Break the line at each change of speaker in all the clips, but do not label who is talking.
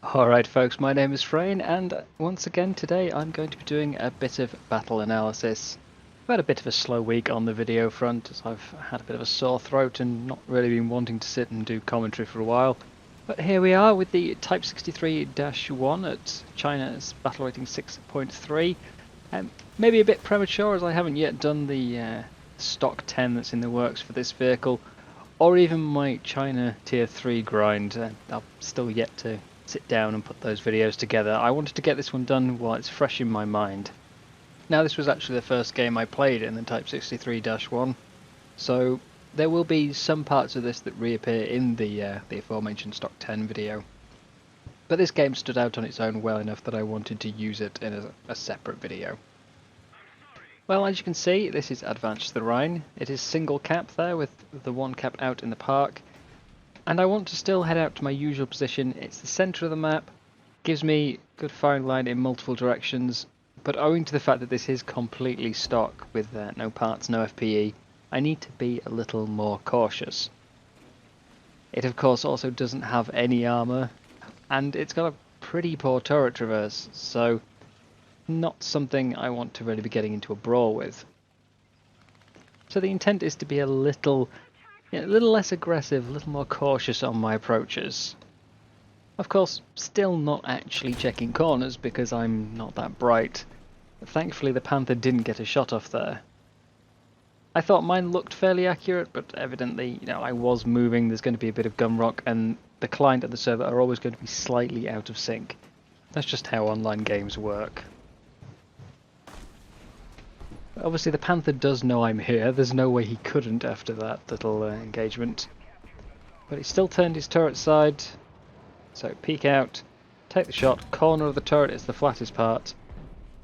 Alright folks, my name is Freyn, and once again today I'm going to be doing a bit of battle analysis. I've had a bit of a slow week on the video front as I've had a bit of a sore throat and not really been wanting to sit and do commentary for a while. But here we are with the Type 63-1 at China's battle rating 6.3. Maybe a bit premature as I haven't yet done the stock 10 that's in the works for this vehicle, or even my China tier 3 grind. I've still yet to sit down and put those videos together. I wanted to get this one done while it's fresh in my mind. Now, this was actually the first game I played in the Type 63-1, so there will be some parts of this that reappear in the aforementioned stock 10 video. But this game stood out on its own well enough that I wanted to use it in a separate video. Well, as you can see, this is Advance the Rhine. It is single cap there, with the one cap out in the park. And I want to still head out to my usual position. It's the centre of the map, gives me good firing line in multiple directions, but owing to the fact that this is completely stock with no parts, no FPE, I need to be a little more cautious. It of course also doesn't have any armour, and it's got a pretty poor turret traverse, so not something I want to really be getting into a brawl with. So the intent is to be a little less aggressive, a little more cautious on my approaches. Of course, still not actually checking corners because I'm not that bright. Thankfully the Panther didn't get a shot off there. I thought mine looked fairly accurate, but evidently, I was moving, there's going to be a bit of gumrock, and the client and the server are always going to be slightly out of sync. That's just how online games work. Obviously the Panther does know I'm here, there's no way he couldn't after that little engagement. But he still turned his turret side, so peek out, take the shot, corner of the turret is the flattest part.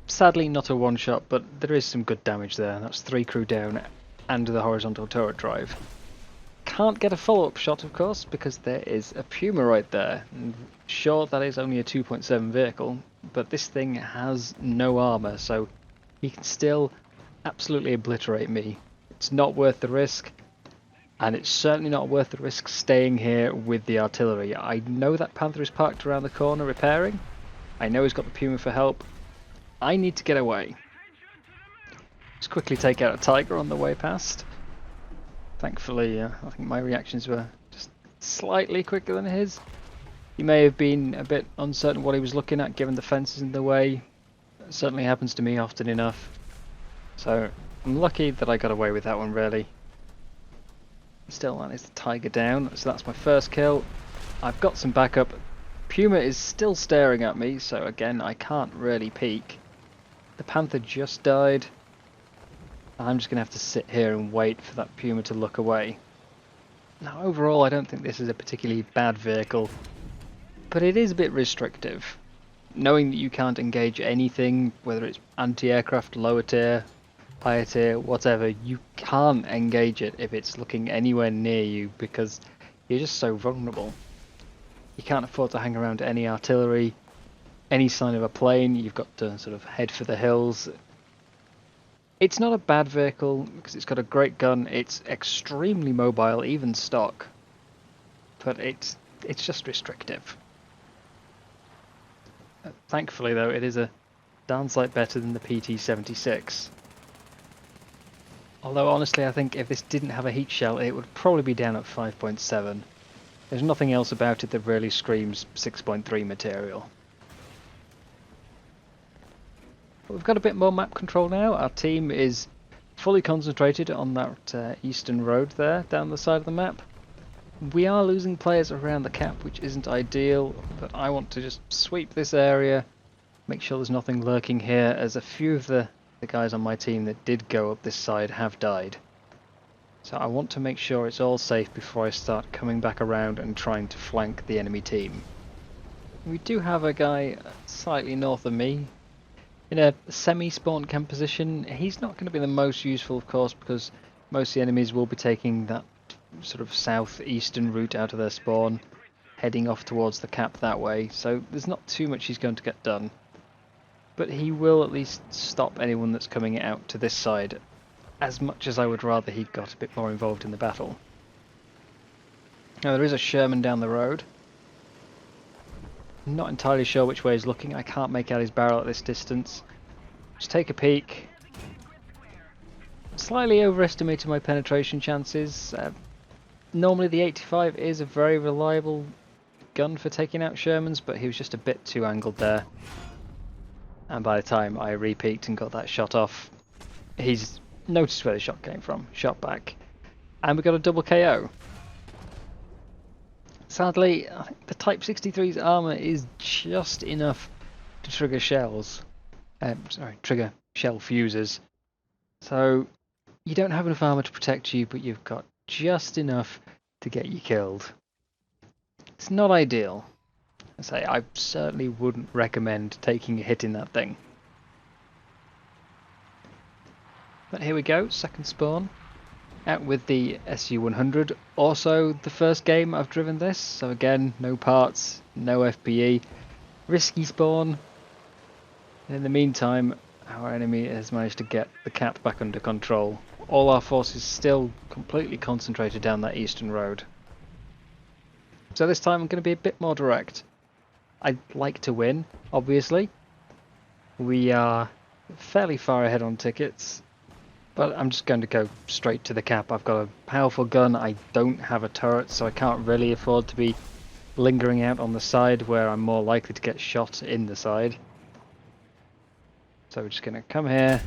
Sadly not a one shot, but there is some good damage there. That's 3 crew down and the horizontal turret drive. Can't get a follow-up shot of course, because there is a Puma right there. And sure, that is only a 2.7 vehicle, but this thing has no armour, so he can still absolutely obliterate me. It's not worth the risk, and it's certainly not worth the risk staying here with the artillery. I know that Panther is parked around the corner repairing. I know he's got the Puma for help. I need to get away. Just quickly take out a Tiger on the way past. Thankfully, I think my reactions were just slightly quicker than his. He may have been a bit uncertain what he was looking at given the fences in the way. It certainly happens to me often enough. So I'm lucky that I got away with that one, really. Still, that is the Tiger down, so that's my first kill. I've got some backup. Puma is still staring at me, so again, I can't really peek. The Panther just died. I'm just going to have to sit here and wait for that Puma to look away. Now, overall, I don't think this is a particularly bad vehicle, but it is a bit restrictive. Knowing that you can't engage anything, whether it's anti-aircraft, lower tier, higher tier, whatever, you can't engage it if it's looking anywhere near you because you're just so vulnerable. You can't afford to hang around any artillery, any sign of a plane, you've got to sort of head for the hills. It's not a bad vehicle because it's got a great gun, it's extremely mobile, even stock, but it's just restrictive. Thankfully though, it is a darn sight better than the PT-76. Although honestly I think if this didn't have a heat shell it would probably be down at 5.7. There's nothing else about it that really screams 6.3 material. But we've got a bit more map control now. Our team is fully concentrated on that eastern road there down the side of the map. We are losing players around the cap, which isn't ideal, but I want to just sweep this area, make sure there's nothing lurking here, as a few of the guys on my team that did go up this side have died. So I want to make sure it's all safe before I start coming back around and trying to flank the enemy team. We do have a guy slightly north of me, in a semi-spawn camp position. He's not going to be the most useful of course, because most of the enemies will be taking that sort of southeastern route out of their spawn, heading off towards the cap that way, so there's not too much he's going to get done. But he will at least stop anyone that's coming out to this side, as much as I would rather he'd got a bit more involved in the battle. Now there is a Sherman down the road. Not entirely sure which way he's looking. I can't make out his barrel at this distance. Just take a peek. Slightly overestimated my penetration chances. Normally the 85 is a very reliable gun for taking out Shermans, but he was just a bit too angled there. And by the time I re-peeked and got that shot off, he's noticed where the shot came from, shot back, and we got a double KO. Sadly, I think the Type 63's armour is just enough to trigger shells. Trigger shell fuses. So you don't have enough armour to protect you, but you've got just enough to get you killed. It's not ideal. I certainly wouldn't recommend taking a hit in that thing. But here we go, second spawn. Out with the SU-100. Also the first game I've driven this, so again, no parts, no FPE. Risky spawn. In the meantime, our enemy has managed to get the cap back under control. All our forces still completely concentrated down that eastern road. So this time I'm going to be a bit more direct. I'd like to win, obviously. We are fairly far ahead on tickets, but I'm just going to go straight to the cap. I've got a powerful gun, I don't have a turret, so I can't really afford to be lingering out on the side where I'm more likely to get shot in the side. So we're just going to come here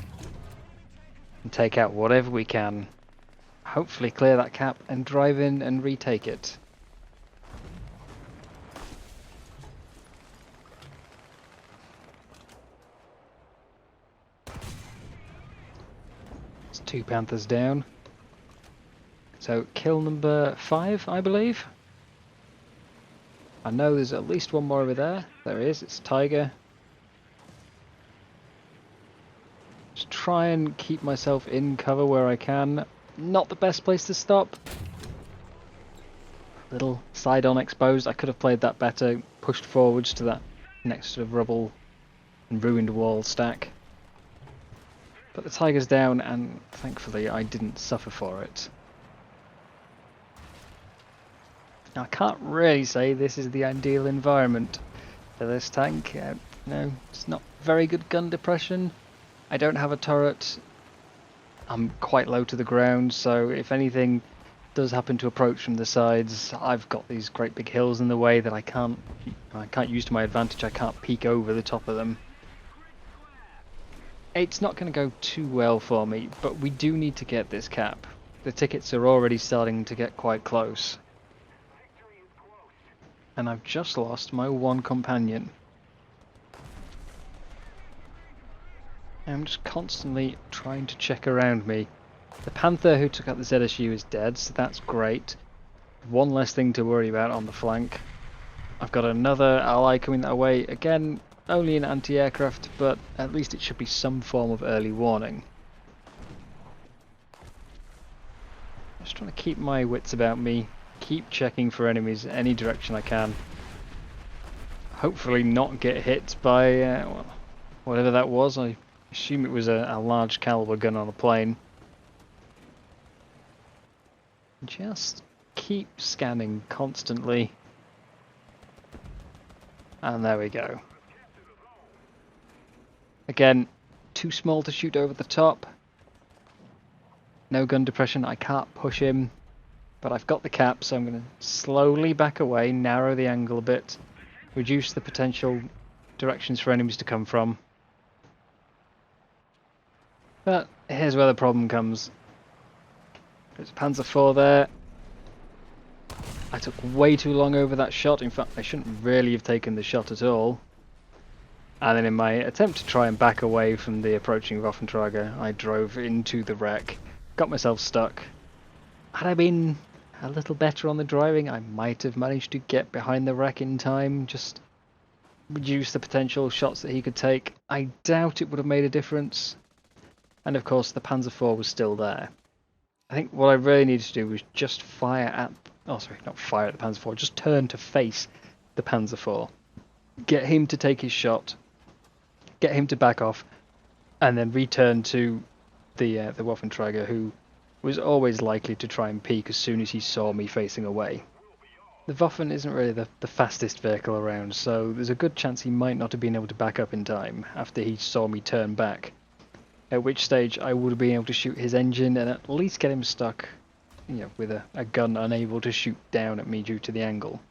and take out whatever we can. Hopefully clear that cap and drive in and retake it. It's 2 Panthers down. So kill number 5, I believe. I know there's at least one more over there. There is, it's Tiger. Just try and keep myself in cover where I can. Not the best place to stop. Little side on exposed. I could have played that better. Pushed forwards to that next sort of rubble and ruined wall stack. But the Tiger's down, and thankfully I didn't suffer for it. Now, I can't really say this is the ideal environment for this tank. No, it's not very good gun depression. I don't have a turret. I'm quite low to the ground, so if anything does happen to approach from the sides, I've got these great big hills in the way that I can't use to my advantage. I can't peek over the top of them. It's not going to go too well for me, but we do need to get this cap. The tickets are already starting to get quite close. And I've just lost my one companion. I'm just constantly trying to check around me. The Panther who took out the ZSU is dead, so that's great. One less thing to worry about on the flank. I've got another ally coming that way. Again, only an anti-aircraft, but at least it should be some form of early warning. Just trying to keep my wits about me. Keep checking for enemies any direction I can. Hopefully not get hit by well, whatever that was. I assume it was a large caliber gun on a plane. Just keep scanning constantly. And there we go. Again, too small to shoot over the top. No gun depression, I can't push him. But I've got the cap, so I'm going to slowly back away, narrow the angle a bit, reduce the potential directions for enemies to come from. But here's where the problem comes. There's Panzer IV there. I took way too long over that shot. In fact, I shouldn't really have taken the shot at all. And then in my attempt to try and back away from the approaching Waffenträger, I drove into the wreck, got myself stuck. Had I been a little better on the driving, I might have managed to get behind the wreck in time, just reduce the potential shots that he could take. I doubt it would have made a difference. And of course the Panzer IV was still there. I think what I really needed to do was just fire at... Oh, sorry, not fire at the Panzer IV, just turn to face the Panzer IV. Get him to take his shot, get him to back off, and then return to the Waffenträger, who was always likely to try and peek as soon as he saw me facing away. The Waffen isn't really the fastest vehicle around, so there's a good chance he might not have been able to back up in time after he saw me turn back. At which stage I would have been able to shoot his engine and at least get him stuck, with a gun unable to shoot down at me due to the angle.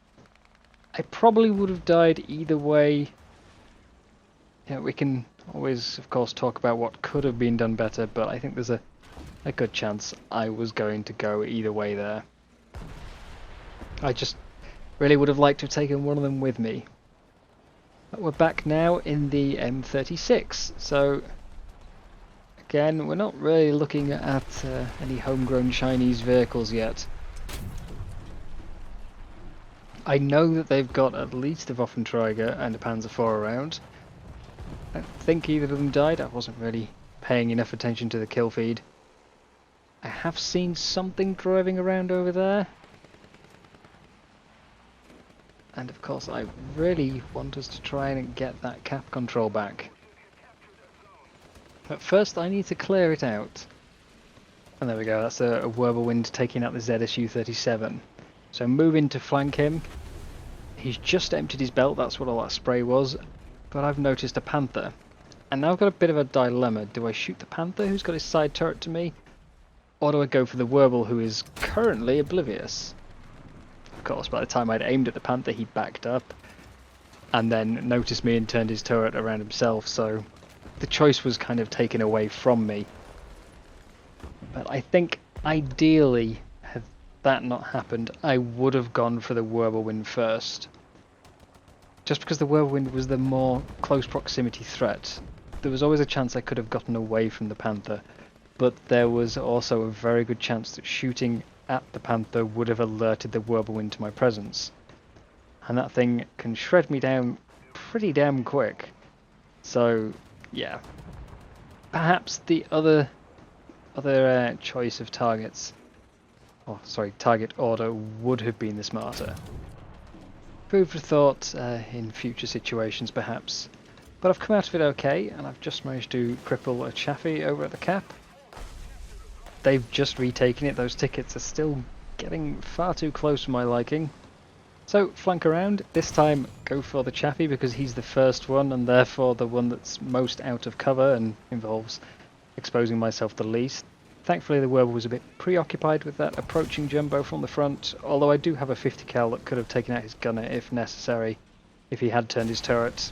I probably would have died either way. We can always, of course, talk about what could have been done better, but I think there's a good chance I was going to go either way there. I just really would have liked to have taken one of them with me. But we're back now in the M36, so again, we're not really looking at any homegrown Chinese vehicles yet. I know that they've got at least a Waffenträger and a Panzer IV around. I don't think either of them died. I wasn't really paying enough attention to the kill feed. I have seen something driving around over there. And of course I really want us to try and get that cap control back. But first I need to clear it out. And there we go, that's a Whirlwind taking out the ZSU-37. So moving to flank him. He's just emptied his belt, that's what all that spray was. But I've noticed a Panther. And now I've got a bit of a dilemma. Do I shoot the Panther who's got his side turret to me? Or do I go for the Whirl who is currently oblivious? Of course, by the time I'd aimed at the Panther, he backed up and then noticed me and turned his turret around himself, so the choice was kind of taken away from me. But I think ideally, had that not happened, I would have gone for the Whirlwind first. Just because the Whirlwind was the more close proximity threat. There was always a chance I could have gotten away from the Panther, but there was also a very good chance that shooting at the Panther would have alerted the Whirlwind to my presence. And that thing can shred me down pretty damn quick. So, yeah. Perhaps the other choice of targets, target order would have been the smarter. Food for thought in future situations perhaps. But I've come out of it okay, and I've just managed to cripple a Chaffee over at the cap. They've just retaken it, those tickets are still getting far too close for my liking. So, flank around, this time go for the Chaffee because he's the first one and therefore the one that's most out of cover and involves exposing myself the least. Thankfully the Whirl was a bit preoccupied with that approaching jumbo from the front, although I do have a 50 cal that could have taken out his gunner if necessary, if he had turned his turret.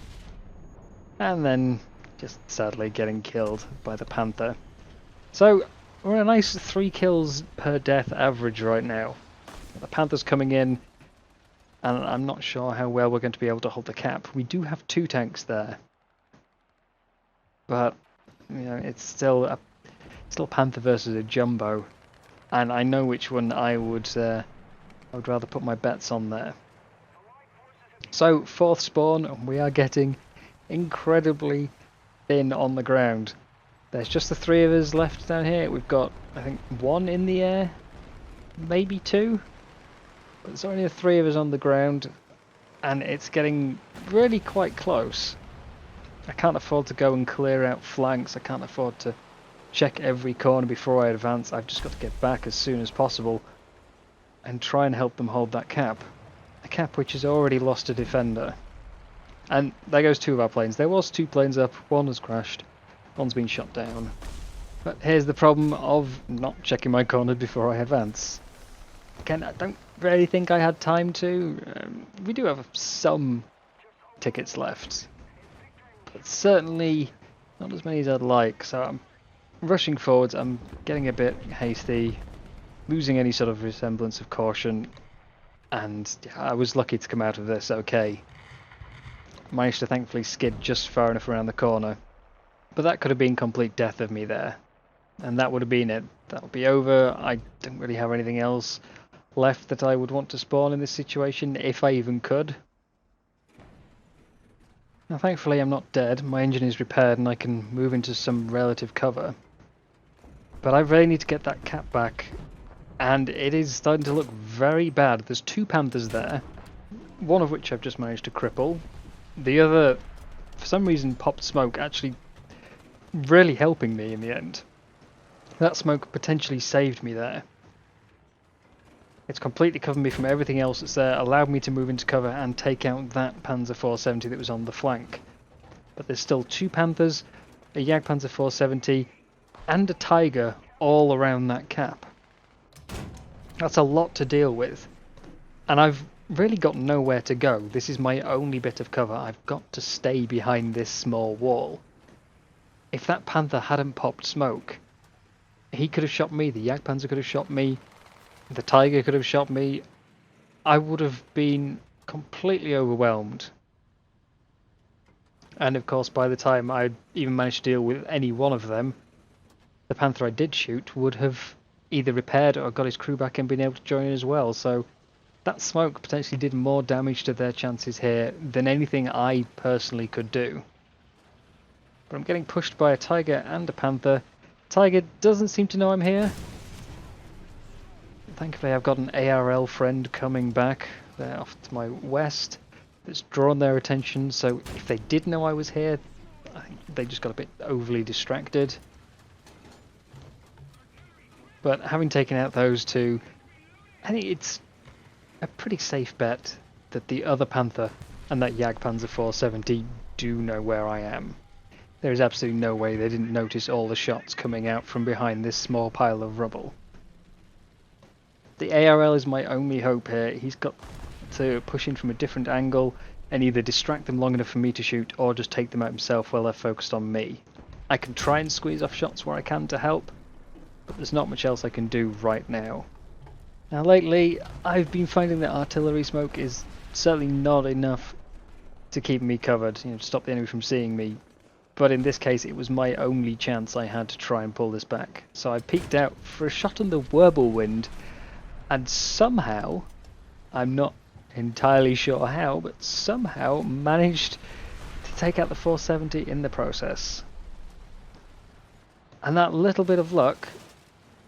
And then just sadly getting killed by the Panther. So, we're a nice 3 kills per death average right now. The Panther's coming in, and I'm not sure how well we're going to be able to hold the cap. We do have 2 tanks there, but it's still Panther versus a jumbo, and I know which one I would rather put my bets on there. So 4th spawn, and we are getting incredibly thin on the ground. There's just the 3 of us left down here. We've got, I think, 1 in the air, maybe 2. But there's only the 3 of us on the ground, and it's getting really quite close. I can't afford to go and clear out flanks. I can't afford to check every corner before I advance. I've just got to get back as soon as possible and try and help them hold that cap. A cap which has already lost a defender. And there goes 2 of our planes. There was 2 planes up, 1 has crashed. One's been shot down. But here's the problem of not checking my corner before I advance. Again, I don't really think I had time to. We do have some tickets left, but certainly not as many as I'd like, so I'm rushing forwards. I'm getting a bit hasty, losing any sort of resemblance of caution, and yeah, I was lucky to come out of this okay. Managed to thankfully skid just far enough around the corner. But that could have been complete death of me there. And that would have been it. That would be over. I don't really have anything else left that I would want to spawn in this situation, if I even could. Now thankfully I'm not dead. My engine is repaired and I can move into some relative cover. But I really need to get that cap back. And it is starting to look very bad. There's 2 Panthers there. One of which I've just managed to cripple. The other, for some reason, popped smoke, actually really helping me in the end. That smoke potentially saved me there. It's completely covered me from everything else that's there, allowed me to move into cover and take out that Panzer 470 that was on the flank. But there's still 2 Panthers, a Jagdpanzer 470 and a Tiger all around that cap. That's a lot to deal with. And I've really got nowhere to go. This is my only bit of cover. I've got to stay behind this small wall. If that Panther hadn't popped smoke, he could have shot me, the Jagdpanzer could have shot me, the Tiger could have shot me. I would have been completely overwhelmed. And of course, by the time I'd even managed to deal with any one of them, the Panther I did shoot would have either repaired or got his crew back and been able to join in as well. So that smoke potentially did more damage to their chances here than anything I personally could do. But I'm getting pushed by a Tiger and a Panther. Tiger doesn't seem to know I'm here. Thankfully I've got an ARL friend coming back there off to my west that's drawn their attention, so if they did know I was here, I think they just got a bit overly distracted. But having taken out those two, I think it's a pretty safe bet that the other Panther and that Jagdpanzer 470 do know where I am. There is absolutely no way they didn't notice all the shots coming out from behind this small pile of rubble. The ARL is my only hope here. He's got to push in from a different angle and either distract them long enough for me to shoot or just take them out himself while they're focused on me. I can try and squeeze off shots where I can to help, but there's not much else I can do right now. Now lately, I've been finding that artillery smoke is certainly not enough to keep me covered, to stop the enemy from seeing me. But in this case, it was my only chance I had to try and pull this back. So I peeked out for a shot on the Wirbelwind, and somehow, I'm not entirely sure how, but somehow managed to take out the 470 in the process. And that little bit of luck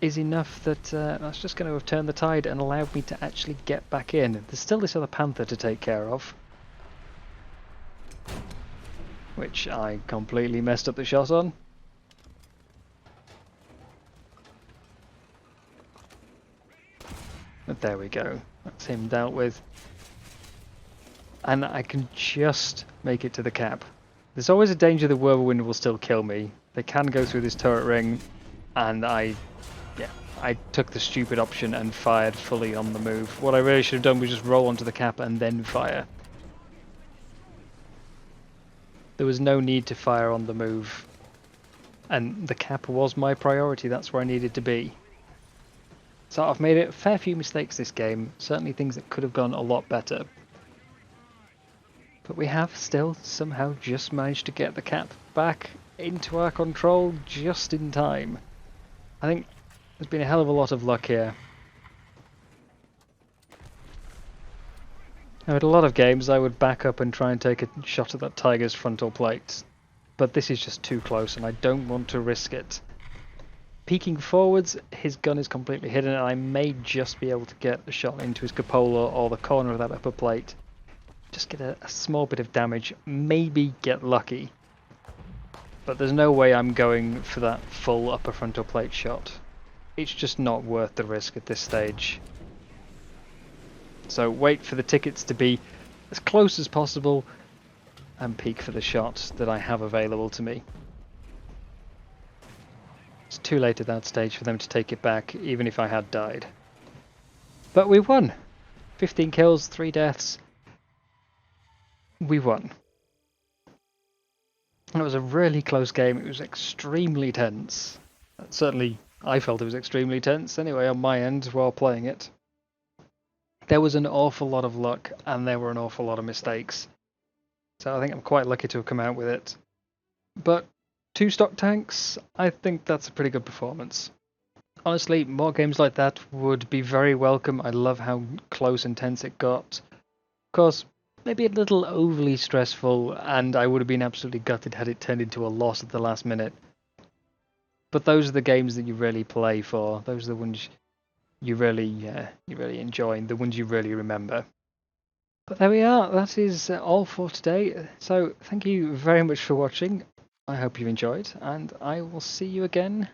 is enough that that's just going to have turned the tide and allowed me to actually get back in. There's still this other Panther to take care of, which I completely messed up the shot on. But there we go, that's him dealt with. And I can just make it to the cap. There's always a danger the Whirlwind will still kill me. They can go through this turret ring, and I took the stupid option and fired fully on the move. What I really should have done was just roll onto the cap and then fire. There was no need to fire on the move, and the cap was my priority. That's where I needed to be. So I've made a fair few mistakes this game, certainly things that could have gone a lot better. But we have still somehow just managed to get the cap back into our control just in time. I think there's been a hell of a lot of luck here. Now, at a lot of games I would back up and try and take a shot at that Tiger's frontal plate, but this is just too close and I don't want to risk it. Peeking forwards, his gun is completely hidden and I may just be able to get a shot into his cupola or the corner of that upper plate. Just get a small bit of damage, maybe get lucky. But there's no way I'm going for that full upper frontal plate shot. It's just not worth the risk at this stage. So wait for the tickets to be as close as possible and peek for the shot that I have available to me. It's too late at that stage for them to take it back, even if I had died. But we won! 15 kills, 3 deaths. We won. It was a really close game. It was extremely tense. Certainly I felt it was extremely tense anyway on my end while playing it. There was an awful lot of luck and there were an awful lot of mistakes. So I think I'm quite lucky to have come out with it. But 2 stock tanks, I think that's a pretty good performance. Honestly, more games like that would be very welcome. I love how close and tense it got. Of course, maybe a little overly stressful, and I would have been absolutely gutted had it turned into a loss at the last minute. But those are the games that you really play for. Those are the ones you really enjoy, and the ones you really remember. But there we are. That is all for today. So thank you very much for watching. I hope you enjoyed, and I will see you again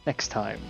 next time.